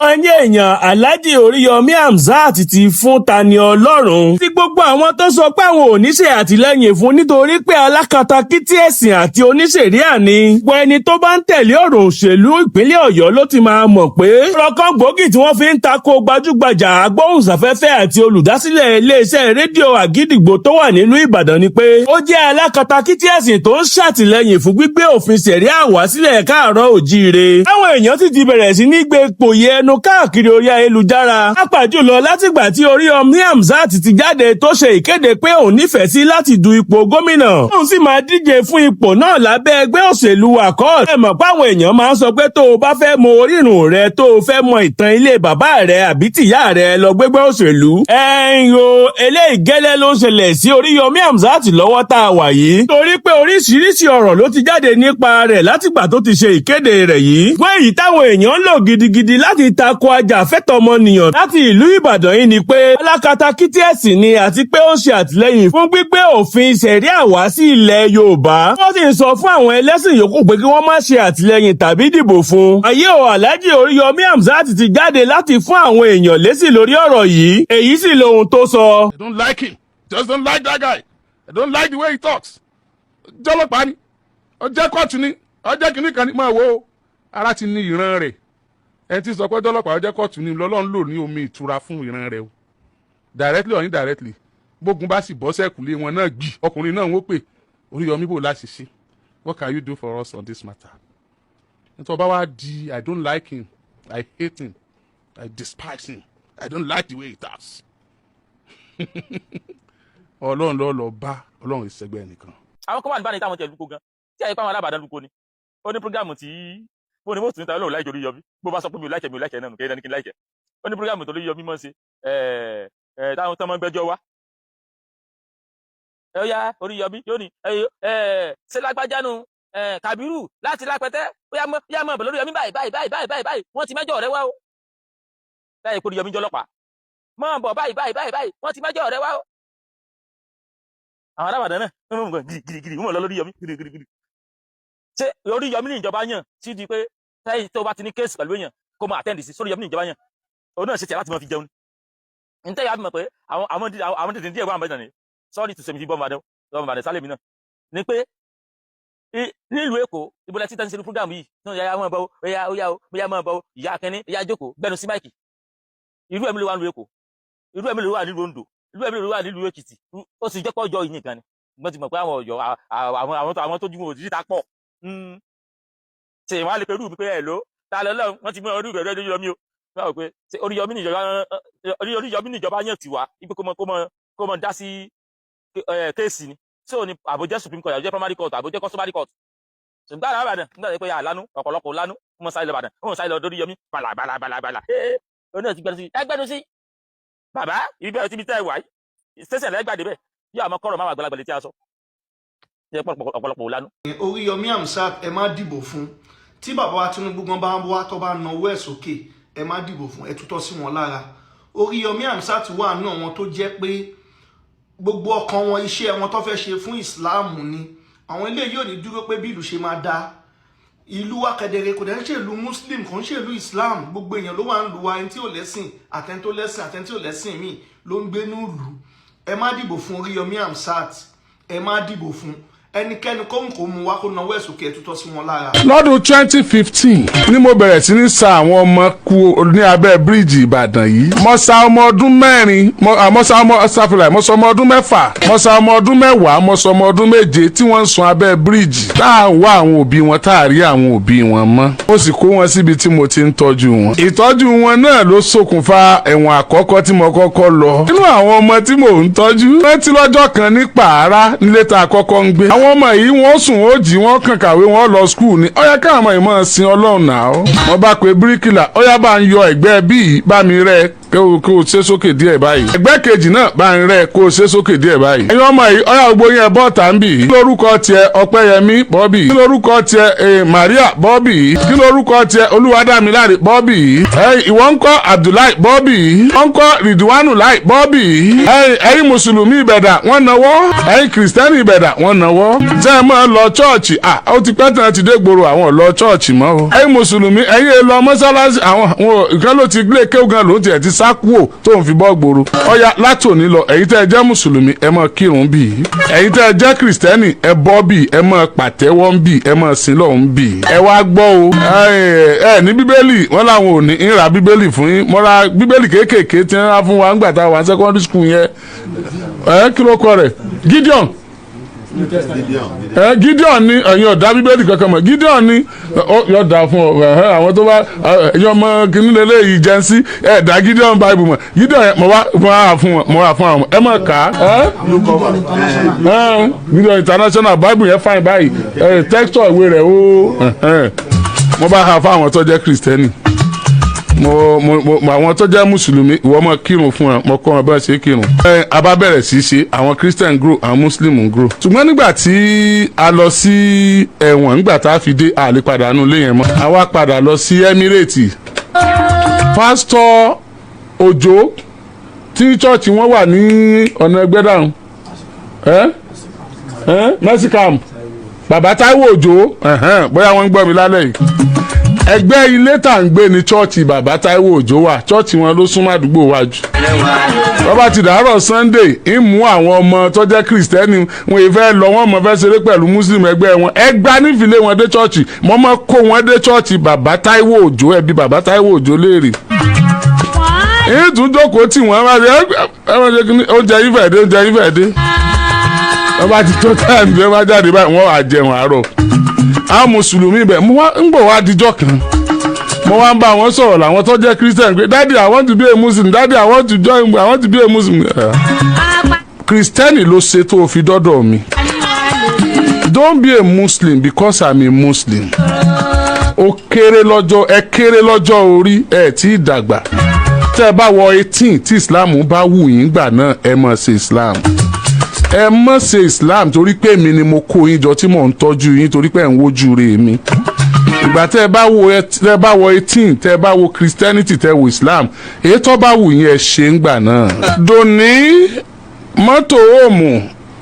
Ẹ̀yin èèyàn, Alhaji Oriyomi Hamzat ti fún Tani Olohun tí gbogbo àwọn tó sọ pé àwọn ò ní ṣe àtìlẹ́yìn fún nítorí pé Alakatakiti Esin àti oníṣẹ̀ríà ni. Gbogbo ẹni tó bá ń tẹ̀lé ọ̀rọ̀ òṣèlú ìpínlẹ̀ Ọ̀yọ́ ló ti máa mọ̀ pé ọ̀kan gbòógì tí wọ́n fi ń tako gbajúgbajà agbóhùnsáfẹ́fẹ́ àti olùdásílẹ̀ iléeṣẹ́ rédíò àgídìgbò tó wà nílùú Ìbàdàn ni pé ó jẹ́ Alakatakiti Esin tó ń ṣàtìlẹ́yìn fún gbígbé òfin ṣẹ̀ríà wá sílẹ̀ káàárọ̀ òjíire. Àwọn èèyàn sì ti bẹ̀rẹ̀ sí ní gbé pòye káàkiri orí ayélujára pàápàá jùlọ látìgbà tí Oriyomi Hamzat ti jáde tó ṣe ìkéde pé òun nífẹ̀ẹ́ sí láti du ipò gómìnà òun sì máa díje fún ipò náà lábẹ́ ẹgbẹ́ òṣèlú Accord. Ẹ mọ̀ páwọn èèyàn máa ń sọ pé tó o bá fẹ́ mọ orírun rẹ tó o fẹ́ mọ ìtàn ilé bàbá rẹ àbí tìyá rẹ lọ gbégbé òṣèlú. Eléyìí gẹ́lẹ́ ló ń ṣẹlẹ̀ sí Oriyomi Hamzat lọ́wọ́ tá a wà yìí torí pé oríṣiríṣi ọ̀rọ̀ ló ti jáde nípa rẹ̀ látìgbà tó ti ṣe ìkéde rẹ̀ yìí. Wọ́n èyí táwọn èèyàn ń lò gidigidi láti tako ajàfẹ́tọ̀ọ́ ọmọnìyàn láti ìlú Ìbàdàn yìí ni pé Alakatakiti Esin ni àti pé ó ṣe àtìlẹ́yìn fún gbígbé òfin ṣẹ̀ríà wá sí ilẹ̀ Yorùbá. Wọ́n sì ń sọ fún àwọn ẹlẹ́sìn yòókù pé kí wọ́n má ṣe àtìlẹ́yìn tàbí dìbò fún. Ayé o, Alhaji Oriyomi Hamzat ti jáde láti fún àwọn èèyàn lésì lórí ọ̀rọ̀ yìí. Èyí sì lohun tó sọ. I don't like him. Just don't like that guy. I don't like the way he talks. Jọlọpàá ni. Ọjẹ́ kóòtù ni. Ọjẹ́ kìíní kan ni máa wo. Ara ti ní ìran rẹ̀. Ẹni tí sọ pé ọlọ́pàá ọjọ́ kóòtù ni lọ́lọ́run lò ní omi ìtura fún ìran rẹ̀ o directly or indirectly bógun bá sì bọ́ sẹ́kùlé wọn náà gbì ọkùnrin náà wọ́n pè Oríyọmí bò láti ṣe what can you do for us on this matter? Nítorí ọba wa di I don't like him, I hate him, I despise him, I don't like the way he talks. Ọlọ́run lọ bá Ọlọ́run ìṣẹ́gbẹ́ nìkan. Àwọn kan wà níbàdàn táwọn tẹ̀ lùkọ gan tí àyíká àwọn alábàdàn lùkọ ni ó ní programu tí mo ní most níta Ọlọ́run láìjọ Oríyọmí bó bá sọ pé mi ò láìkẹ́ náà nù kéde ní kí n láìkẹ́ ó ní programu tó Oríyọmí mọ̀ ṣe táwọn tán mọ́ gbẹ́jọ́ wá ẹ yá Oríyọmí yóò ní ṣe lágbájánu Kàbírù láti Lápẹtẹ́ yá mọ̀ bọ̀ Oríyọmí báyìí wọ́n ti mẹ́jọ rẹ wá o láyé kó Oríyọmí jọlọ́pàá mọ̀ bọ̀ báyìí wọ́n ti mẹ́jọ rẹ wá o. Àwọn alábàdàn náà wọ́n mọ̀ gírígírí wọ́n lọ Oríyọmí gírígírí ṣé Oríyọmí ní ìjọba yàn sí di pé táyì tó bá ti ní kéèsì pẹ̀lú èèyàn kó máa àtẹ́ǹdì sí Oríyọmí ní ìjọba yàn òun náà ṣe tiẹ̀ láti máa fi jẹun ní tẹ́yà á mọ̀ pé àwọn tètè díẹ̀ wà mẹ́ta ni sọ́ọ́rì tó sẹ́mi sí bọ́ọ̀mù sálẹ̀mí náà ni pé nílùú Èkó ìbúlẹ̀ títà ń ṣe ní fúgàmù yìí náà yà máa bọ́ ó máa bọ́ ìyá akẹ́ni ìyá jókòó gbẹnu sí máìkì irú ẹ̀mí ló wà nílùú Èkó irú ẹ̀mí ló wà nílùú Oǹdó irú ẹ̀mí ló wà nílùú Èkìtì ó sì jẹ́ pé ọjọ́ yìí nìkan ni gbọ́n ti mọ̀ pé àwọn Ọ̀yọ́ àwọn tó jùmọ̀ òjì ta pọ̀ ṣe wọn á lè pe irú mi pé ẹ ló ta lọ lọ́run wọ́n ti mú ọdún ìrẹ̀lẹ́ Oríyọmí o wọ́n rò pé ṣe Oríyọmí níjọba yàn tiwa ipe kó mọ dá sí kéèsì ni ṣé o ní àbójẹ́ Supreme Court àbójẹ́ primary court àbójẹ́ customary court ṣùgbọ́n àwọn Ìbàdàn nígbà pé àlánú ọ̀pọ̀lọpọ̀ lánú wọ́n sáré lọ Ìbàdàn wọ́n sáré lọ Oríyọmí balabala oní ẹ̀sìn gbẹnu sí bàbá ibi ẹ̀rọ tí ibi tẹ́ ẹ̀ wáyé ṣẹ́ṣẹ̀ lẹ́gbàdé bẹ́ẹ̀ yóò àmọ́ kọ́rọ̀ máa gbalagbẹ̀lẹ̀ tí a sọ ọ̀pọ̀lọpọ̀ lánú. Oriyomi Hamzat ẹ má dìbò fún tí bàbá wa Tinubu gan bá wá tó bá nawọ́ ẹ̀ sókè ẹ má dìbò fún ẹ tútọ́ sí wọn lára. Oriyomi Hamzat wà nínú àwọn tó jẹ́ pé gbogbo ọkàn wọn iṣẹ́ wọn tó fẹ́ ṣe fún Islam ni àwọn ilé yóò ní dúró pé bí ìlú ṣe máa dá ìlú wa kedere kò dẹ̀ ń ṣe ìlú Muslim kò ń ṣe ìlú Islam gbogbo èèyàn ló wà ń lu wa ẹni tí ò lẹ́sìn àtẹni tó lẹ́sìn àtẹni tí ò lẹ́sìn míì ló ń gbé ní ìlú ẹ má dìbò fún Oriyomi Hamzat ẹ má dìbò fún ẹnikẹ́ni kóhùn kó mu wá kó nawọ́ ẹ̀sùn kí ẹ tútọ́ sí wọn lára. Lọ́dún 2015 ni mo bẹ̀rẹ̀ sí ní sa àwọn ọmọ kú ní abẹ́ bíríìjì Ìbàdàn yìí. Mo sa ọmọ ọdún mẹ́rin mo sa ọmọ ọdún mẹ́fà mo sa ọmọ ọdún mẹ́wàá mo sa ọmọ ọdún méje tí wọ́n ń sun abẹ́ bíríìjì. Tá à ń wá àwọn òbí wọn tá à rí àwọn òbí wọn mọ́. Mo sì kó wọn síbi tí mo ti ń tọ́jú wọn. Ìtọ́jú wọn náà ló ṣokùnfà ẹ̀wọ̀n àkọ́kọ́ tí mo kọ́kọ́ lọ. Nínú àwọn ọmọ tí mò ń tọ́jú rántí lọ́jọ́ kan ní Pàárá nílé tá a kọ́kọ́ ń gbé. Àwọn ọmọ yìí wọ́n sùn ó jí wọ́n kàn kàwé wọ́n lọ skul ni ó yẹ káwọn ọmọ yìí máa sin Ọlọ́run náà. Wọ́n bá pe bíríkìlà ó yá bá ń yọ ẹ̀gbẹ́ bíi bá mi rẹ́ kó o ṣe sókè díẹ̀ báyìí. ẹgbẹ́ kejì náà bá ń rẹ̀ kó o ṣe sókè díẹ̀ báyìí. ẹ̀yin ọmọ yìí ọ̀yà gbogbo yẹn bọ́ọ̀tà ń bì í. kí lórúkọ tiẹ̀ Ọpẹ́yẹmí Bọ́bì. kí lórúkọ tiẹ̀ Maria Bọ́bì. kí lórúkọ tiẹ̀ Olúwadámiláre Bọ́bì. ìwọ ń kọ́ Abdullahi Bọ́bì. wọ́n ń kọ́ Ridwanu Lai Bọ́bì. ẹ̀yin mùsùlùmí Ìbẹ̀dà wọ́n nawọ́. ẹ̀yin kìrìsìtẹ́nì Ìbẹ̀dà wọ́n nawọ́. ṣé ẹ máa lọ chọ́ọ̀chì? ó ti pẹ́ tán ti dé gbòòrò àwọn lọ chọ́ọ̀chì mọ́ o. ẹ̀yin mùsùlùmí ẹ̀yin èlò mọ́sálásí àwọn ìkan ló ti gbé kéwù gan ló tiẹ̀ ti sá kúò tó ń fi bọ́ gbòòrò. ọ̀ya látòní lọ ẹ̀yin tẹ́ ẹ jẹ́ mùsùlùmí ẹ máa kírun bì í. ẹ̀yin tẹ́ ẹ jẹ́ kìrìsìtẹ́nì ẹ bọ́ bì ẹ máa pàtẹ́wọ́ ń bì ẹ máa sin lọ́hùn bì. ẹ wá gbọ́ o ẹ ní bíbélì wọ́n làwọn ò ní ń ra bíbélì fún yín mo ra bíbélì kéékèèké tí wọ́n á fún wa ńgbà tá a wà ní secondary school yẹn kí ló kọ rẹ̀ Gideon Gideon ni ẹ̀yin ọ̀dà bíbélì kankan mọ̀ Gideon ni yóò dà fún ọ àwọn tó bá ẹ̀yin ọmọ kìíní lélẹ̀ yìí jẹ́ sí ẹ̀dá Gideon Bible mọ̀ Gideon yẹn mo wá fún àwọn ẹ mọ̀ ká Gideon International Bible yẹn fine báyìí texture ìwé rẹ̀ ó mo bá ha fún àwọn tó jẹ́ Kristẹni àwọn tó jẹ́ mùsùlùmí ìwọ máa kírun fún ẹ mọ kọ́ wọn bá ṣe kírun. a bá bẹ̀rẹ̀ sí í ṣe àwọn Christian grow àwọn Muslim grow. ṣùgbọ́n nígbà tí a lọ sí ẹ̀wọ̀n nígbà tá a fi dé a lè padà nù lé yẹn mọ́. a wá padà lọ sí Emirates. Pásítọ̀ Òjó tí chọ́ọ̀chì wọn wà ní ọ̀nà Ẹgbẹ́dàrún Mẹ́síkàm bàbá Táíwò Òjó bóyá wọ́n ń gbọ́ mi lálẹ́ yìí. ẹgbẹ́ ilé tá ń gbé ní chọ́ọ̀chì bàbá Táíwò Òjó wà chọ́ọ̀chì wọn ló súnmọ́ àdúgbò wájú. bàbá ti dàárọ̀ Sunday ń mú àwọn ọmọ tó jẹ́ Kristẹni wọn ìfẹ́ lọ wọn mọ̀ fẹ́ ṣeré pẹ̀lú Muslim ẹgbẹ́ wọn ẹgbà nífìlẹ̀ wọn dé chọ́ọ̀chì mọ́ mọ́ kó wọn dé chọ́ọ̀chì bàbá Táíwò Òjó ẹbí bàbá Táíwò Òjó léèrè. èyí tún jókòó tí wọ́n máa ṣe oúnjẹ yìí fẹ̀ dé wọ́n bá ti tó táìmù bí wọ́n bá jáde báyìí wọ́n wà jẹun àárọ̀. àwọn mùsùlùmí bẹ̀ ń bọ̀ wá dijọ́ kan mo wá ń bá wọn sọ̀rọ̀ làwọn tó jẹ́ Christian pé daddy I want to be a Muslim daddy I want to join I want to be a Muslim. Kristẹni ló ṣe tó o fi dọ́dọ̀ mi. Don't be a Muslim because I'm a Muslim. ẹ kéré lọ́jọ́ orí ẹ tí ì dàgbà tẹ́ ẹ bá wọ 18 tí Islam bá wù yín gbà náà ẹ máa ṣe Islam. ẹ mọ̀ ṣe Islam torí pé èmi ni mo kó yín jọ tí mò ń tọ́jú yín torí pé ẹ̀ ń wojú rè mí. ìgbà tẹ́ ẹ bá wọ 18 tẹ́ ẹ bá wo Christianity tẹ́ wo Islam èyí tó bá wù yín ẹ ṣe ń gbà náà. dòní mọ́tò òmù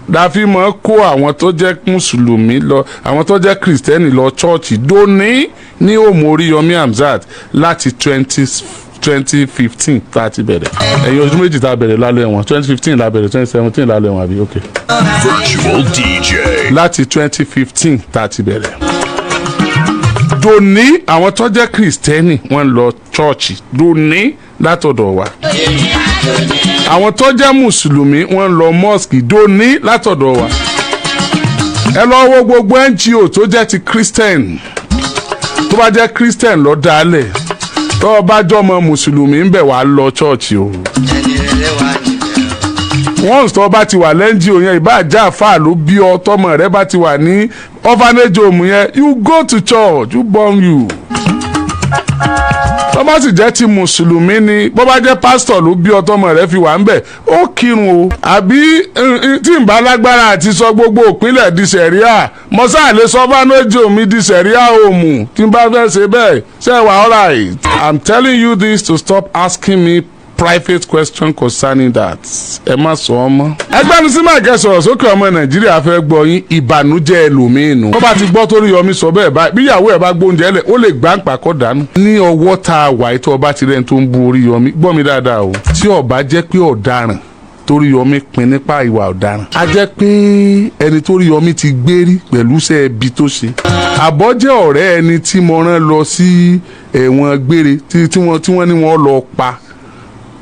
dàfi mọ́ kó àwọn tó jẹ́ mùsùlùmí lọ àwọn tó jẹ́ Kristẹni lọ chọ́ọ̀chì dòní ní òmù Oriyomi Hamzat láti 2015 tá a ti bẹ̀rẹ̀ ẹ̀yin ọdún méjì tá a bẹ̀rẹ̀ lálẹ́ wọn 2015 la bẹ̀rẹ̀ 2017 lálẹ́ wọn àbí ok. Virtual DJ. láti 2015 tá a ti bẹ̀rẹ̀. dòní àwọn tó jẹ́ Kristẹni wọ́n lọ chọ́ọ̀chì dòní látọ̀dọ̀ wa. àwọn tó jẹ́ mùsùlùmí wọ́n lọ mosque dòní látọ̀dọ̀ wa. ẹ lọ wo gbogbo NGO tó jẹ́ ti Christian tó bá jẹ́ Christian lọ dálẹ̀ tó bá jọmọ mùsùlùmí ń bẹ̀ wá lọ chọ́ọ̀chì o. once tó bá ti wà lẹ́ńjì yẹn ìbá àjà àfáà ló bí ọ tọmọ rẹ bá ti wà ní orphanage home yẹn you go to church you born you. tó bá sì jẹ́ ti mùsùlùmí ni bó bá jẹ́ pásítọ̀ ló bí ọ tọmọ rẹ fi wà ń bẹ̀ ó kírun o. àbí tí n bá lágbára àti sọ gbogbo òpínlẹ̀ di sẹ̀ríà mọ́sá lè sọ orphanage home di sẹ̀ríà home tí n bá fẹ́ ṣe bẹ́ẹ̀ ṣe wà all right. I'm telling you this to stop asking me private question concerning that. ẹ má sọ ọmọ. ẹgbẹ́ mi sí máa kẹ́ sọ̀rọ̀ sókè ọmọ Nàìjíríà fẹ́ gbọ́ yín ìbànújẹ́ ẹlòmíín nù. tó bá ti gbọ́ torí Yọmí sọ bẹ́ẹ̀ báyìí bíyàwó ẹ̀ bá gbóúnjẹ lẹ̀ ó lè gbá ń pàkọ́ dànù. ní ọwọ́ tá a wà tó ọba ti rẹ̀ tó ń bu Oríyọmí gbọ́ mi dáadáa o. tí ọba jẹ́ pé ọ̀daràn Toríyọmí pin nípa ìwà ọ̀daràn. a jẹ́ pé ẹni Toríyọmí ti gbérí pẹ̀lú iṣẹ́ ẹbí tó ṣe. àbọ̀jẹ́ ọ̀rẹ́ ẹni tí mo rán lọ sí ẹ̀wọ̀n gbére tí wọ́n ní wọ́n lọ pa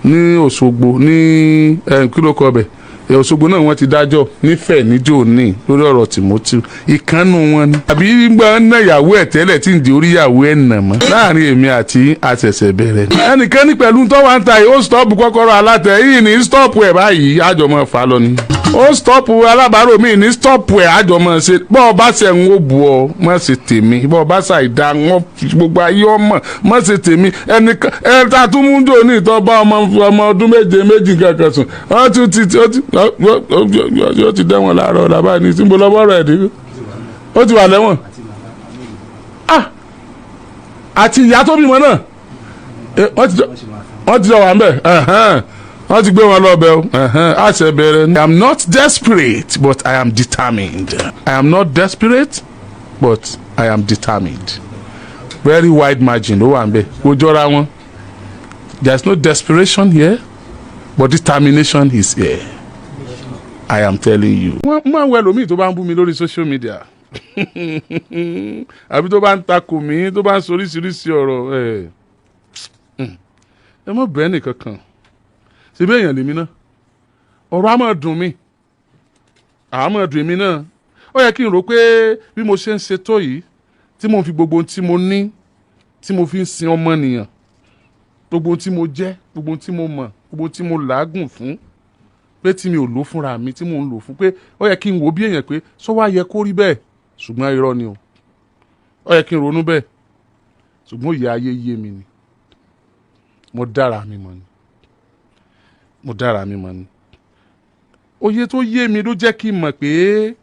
ní Òṣogbo ní kílókọ bẹ̀ Òṣogbo náà wọ́n ti dájọ́ nífẹ̀ẹ́ níjó ní lórí ọ̀rọ̀ Timothy ìkànnù wọn ni. àbí gbọ́n ná ìyàwó ẹ̀ tẹ́lẹ̀ tí ń di orí ìyàwó ẹ̀ nà mọ́ láàrin èmi àti àṣẹ̀ṣẹ̀ bẹ̀rẹ̀ ni. ẹnìkan ní pẹ̀lú tó wá ń ta yìí ó stọ́ọ̀pù kọ́kọ́rọ́ alátẹ yìí ní stọ́ọ̀pù ẹ̀ báyìí àjọmọ́ fà lọ ni. ó stop alábàárò mi ní stop ẹ̀ àjọ mọ̀ ṣe bọ́ ọ bá ṣe ń wò bù ọ mọ̀ ṣe tèmi bọ́ ọ bá ṣàìdá wọn gbogbo ayé ọmọ mọ̀ ṣe tèmi ẹnìkan ẹ̀ ta tún mú jò ní ìtọ́ bá ọmọ ọdún méjì kankan sùn ó ti dẹ́wọ̀n láàárọ̀ làbá ní síbo lọ́wọ́ rẹ̀ dé ó ti wà lẹ́wọ̀n àti ìyá tó bímọ náà wọ́n ti jọ wà ń bẹ̀ wọ́n ti gbé wọn lọ bẹ̀ o àṣẹ bẹ̀rẹ̀ ni. I am not desperate but I am determined. I am not desperate but I am determined. Very wide margin ló wà ń bẹ̀ kò jọra wọn. There is no desperation here but determination is here. I am telling you. wọ́n máa ń wẹ lómi tó bá ń bú mi lórí social media àbí tó bá ń takò mí tó bá ń sọ oríṣiríṣi ọ̀rọ̀ ẹ mọ̀ bẹ́ẹ̀ nìkan kan síbẹ̀ èèyàn lèmi náà ọ̀rọ̀ á máa dùn mí àmọ́ dùn mí náà ó yẹ kí n rò pé bí mo ṣe ń ṣe tó yìí tí mo fi gbogbo ohun tí mo ní tí mo fi ń sin ọmọnìyàn gbogbo ohun tí mo jẹ́ gbogbo ohun tí mo mọ̀ gbogbo ohun tí mo làágùn fún pé tí mi ò lò fúnra mi tí mo ń lò fún pé ó yẹ kí n wò bí èèyàn pé sọ wá yẹ kó rí bẹ́ẹ̀ ṣùgbọ́n irọ́ ni o ó yẹ kí n ronú bẹ́ẹ̀ ṣùgbọ́n òye ayé yé mi ni mo dára mi mọ̀ ni mo dára mi mọ̀ ni òye tó yé mi ló jẹ́ kí n mọ̀ pé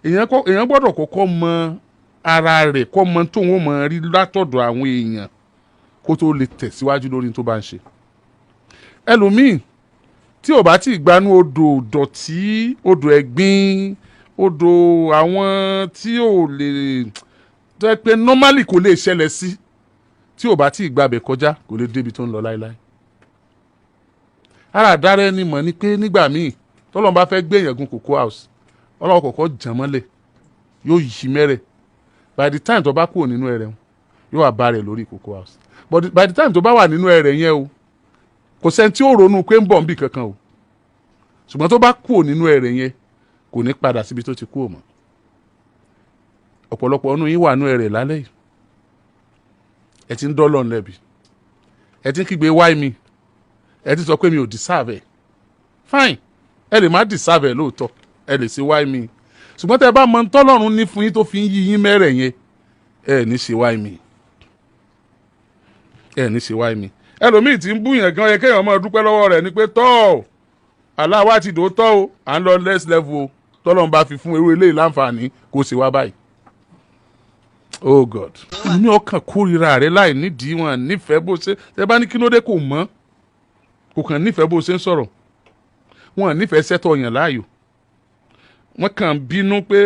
èèyàn gbọ́dọ̀ kọ́kọ́ mọ ara rẹ̀ kọ́ mọ tóun ó mọ rí látọ̀dọ̀ àwọn èèyàn kó tó lè tẹ̀síwájú lórí tó bá ń ṣe ẹlòmíì tí ò bá tí ì gbanú odò dọ̀tí odò ẹ̀gbin odò àwọn tí ò lè jẹ́ pé normally kò lè ṣẹlẹ̀ sí tí ò bá tí ì gbabẹ̀ kọjá kò lè débi tó ń lọ láéláé. ara àdára ẹni mọ̀ ni pé nígbà míì tọ́lọ́n bá fẹ́ gbé èèyàn gun cocoa house ọlọ́wọ́ kọ̀ọ̀kan jàn mọ́lẹ̀ yóò yí mẹ́rẹ̀ by the time tó bá kúrò nínú ẹrẹ̀ yóò wà bá rẹ̀ lórí cocoa house but by the time tó bá wà nínú ẹrẹ̀ yẹn o kò sẹ́ni tí ó ronú pé ń bọ̀ nbí kankan o ṣùgbọ́n tó bá kúrò nínú ẹrẹ̀ yẹn kò ní padà síbi tó ti kúrò mọ́ ọ̀pọ̀lọpọ̀ ọ̀nù yín wà nínú ẹrẹ̀ lálẹ́ yìí ẹ ti ń dọ́lọ̀ ńlẹ́bi ẹ ti ń kígbe why me ẹ ti sọ pé mi ò deserve ẹ̀ fine ẹ lè má deserve ẹ̀ lóòótọ́ ẹ lè ṣe why me ṣùgbọ́n tẹ́ ẹ bá mọ tọ́lọ́run ní fún yín tó fi ń yí yín mẹ́rẹ̀ yẹn ẹ ní ṣe why me ẹ ní ṣe why me ẹlòmíì tí ń bú yẹn gan yẹ kéèyàn máa dúpẹ́ lọ́wọ́ rẹ̀ ni pé tọ́ aláwa ti dò tọ́ o à ń lọ next level o tọ́lọ́run bá fi fún irú eléyìí láǹfààní kó sì wá báyìí. Oh God. ní ọkàn kórìíra rẹ láì nídìí wọn nífẹ̀ẹ́ bó ṣe ṣe bá ní kí ló dé kò mọ́ kò kàn nífẹ̀ẹ́ bó ṣe ń sọ̀rọ̀ wọn nífẹ̀ẹ́ sẹ́tọ̀ yàn láàyò wọ́n kàn bínú pé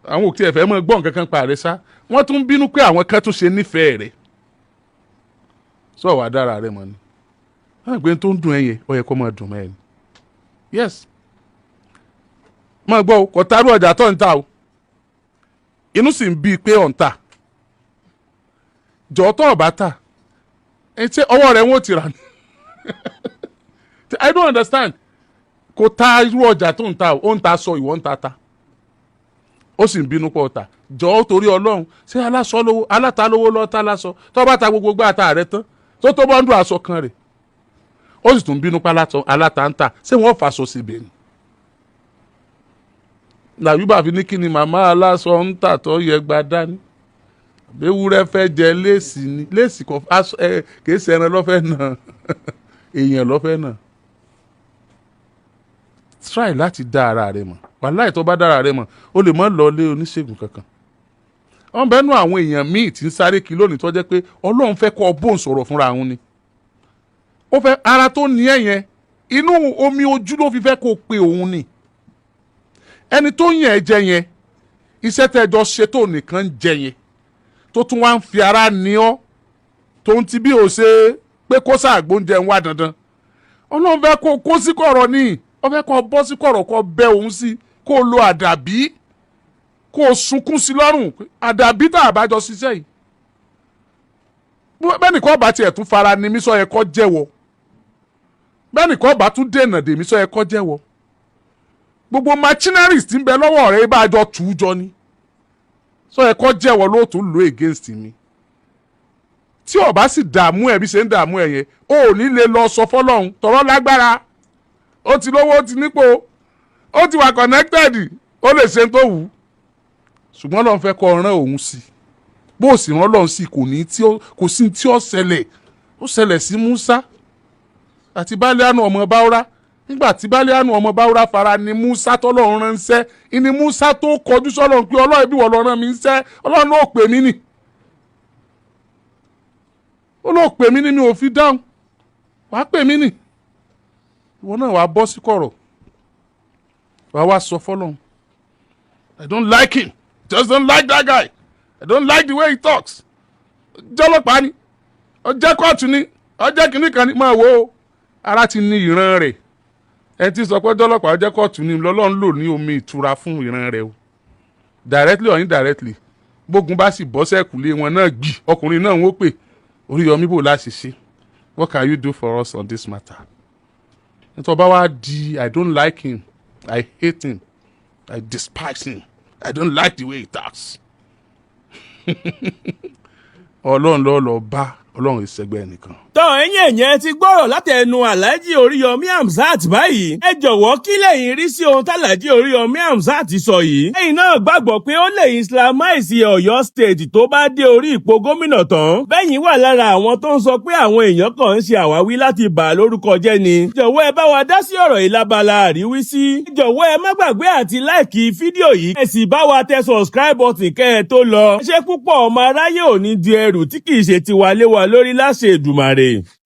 àwọn òkè ẹ̀fẹ́ mọ́ gbọ́n kankan pa rẹ sá wọ́n tún bínú pé àwọn kan tún ṣe nífẹ̀ẹ́ rẹ̀ sọ wà dára rẹ mọ ni àgbẹ̀ tó ń dùn ẹ yẹn ó yẹ kó máa dùn mọ́ ẹ ni yes máa gbọ́ o kò tarú ọjà tó ń ta o inú sì ń bí i pé ọ̀ ń ta jọ̀ọ́ tó ọ̀bá ta ṣé ọwọ́ rẹ̀ wọ́n ti rà ní I don't understand kò ta irú ọjà tó ń ta o ó ń ta sọ ìwọ ń ta ta ó sì ń bínú pọ̀ ta jọ̀ọ́ torí Ọlọ́run ṣé aláṣọ lówó aláta lówó lọ́ọ́ ta láṣọ tó bá ta gbogbo gbá ta rẹ tán tó bá ń dún aṣọ kan rẹ̀ ó sì tún bínú pa aláta ń ta ṣé wọ́n fàṣọ sí ibẹ̀ ni. làbíbà fi ní kí ni màmá aláṣọ ń tà tó yẹ gba dání ewúrẹ́ fẹ́ jẹ léèsì ni léèsì kan kìí ṣe ẹran lọ́fẹ́ náà èèyàn lọ́fẹ́ náà. try láti dá ara rẹ mọ̀ wàláì tó bá dá ara rẹ mọ̀ o lè má lọ lé oníṣègùn kankan. wọ́n bẹ́nu àwọn èèyàn míì tí ń sáré kí lónìí tó jẹ́ pé Ọlọ́run fẹ́ kọ́ bóun sọ̀rọ̀ fúnra òun ni. ó fẹ́ ara tó ní ẹ̀ yẹn inú omi ojú ló fi fẹ́ kó pe òun ni. ẹni tó yàn ẹ́ jẹ yẹn iṣẹ́ tẹ́jọ ṣe tó nìkan jẹ yẹn tó tún wá ń fi ara ní ọ́ tó ń ti bí o ṣe pé kó ṣàgbóúnjẹ ń wá dandan. Ọlọ́run fẹ́ kó kó sí kọ̀rọ̀ ni ó fẹ́ kó bọ́ sí kọ̀rọ̀ kó bẹ òun sí kó lo àdàbí kó sunkún sí lọ́rùn àdàbí tá a bá jọ ṣiṣẹ́ yìí. bẹ́ẹ̀ni kọ́ bá tiẹ̀ tún fara ni mí sọ yẹ kó jẹ́wọ́ bẹ́ẹ̀ni kọ́ bá tún dènà dèmí sọ yẹ kó jẹ́wọ́ gbogbo machineries tí ń bẹ lọ́wọ́ rẹ̀ bá jọ tù ú jọ ni sọ yẹ kó jẹ́wọ́ ló tún lò against mi tí ó bá sì dààmú ẹ bí ṣe ń dààmú ẹ yẹn ó ní lè lọ sọ fọ́lọ́run tọrọ lágbára ó ti lówó ó ti nípò ó ti wà connected ó lè ṣe tó wù ṣùgbọ́n Ọlọ́run fẹ́ kó rán òun sí bó sì rán Ọlọ́run sí kò sí tí ó ṣẹlẹ̀ sí Musa àti Báálíánù ọmọ Báúrá nígbà tí Báálíánù ọmọ Báúrá fara ni Musa tọ́lọ́run ránṣẹ́ ìní Musa tó kọjú sọ́lọ́run pé Ọlọ́run bí wọ́n lọ rán mi ńṣẹ́ Ọlọ́run náà pè mí nì ó lóò pè mí ní mi ò fi dáhùn wàá pè mí nì ìwọ náà wàá bọ́ sí kọ̀rọ̀ wàá wá sọ fọ́lọ́run I don't like him just don't like that guy I don't like the way he talks jọlọ́pàá ni ọjọ́ kóòtù ni ọjọ́ kìíní kan ni máa wo ara ti ní ìran rẹ̀ ẹ ti sọ pé jọlọ́pàá ọjọ́ kóòtù ni lọ́lọ́run lò ní omi ìtura fún ìran rẹ̀ o directly or indirectly bógun bá sì bọ́ sẹ́kùlé wọn náà gbì ọkùnrin náà wọ́n pè Oríyọmí bò láti ṣe what can you do for us on this matter nítorí bá wá di I don't like him I hate him I despise him I don't like the way he talks Ọlọ́run ló bá Ọlọ́run ìṣẹ́gbẹ́ nìkan. tọ́ ẹ̀yin ẹ̀yẹn ti gbọ́rọ̀ látẹnu Alhaji Oriyomi Hamzat báyìí ẹ jọ̀wọ́ kí lẹ̀yin rí sí ohun tálàjì Oriyomi Hamzat sọ yìí. ẹ̀yin náà gbàgbọ́ pé ó lè islamize Ọ̀yọ́ state tó bá dé orí ipò gómìnà tán. bẹ́yìn wà lára àwọn tó ń sọ pé àwọn èèyàn kan ń ṣe àwáwí láti bà á lórúkọ jẹ́ ni. jọ̀wọ́ ẹ bá wa dá sí ọ̀rọ̀ yìí lábala àríwísí. jọ̀wọ́ ẹ má gbàgbé àti láìkì fídíò yìí. ẹ sì bá wa tẹ subscribe button kẹ́ ẹ tó lọ. ṣé púpọ̀ ọmọ aráyé ò ní di ẹrù tí kì í ṣe tiwa lé wa lórí láṣẹ Èdùmàrè.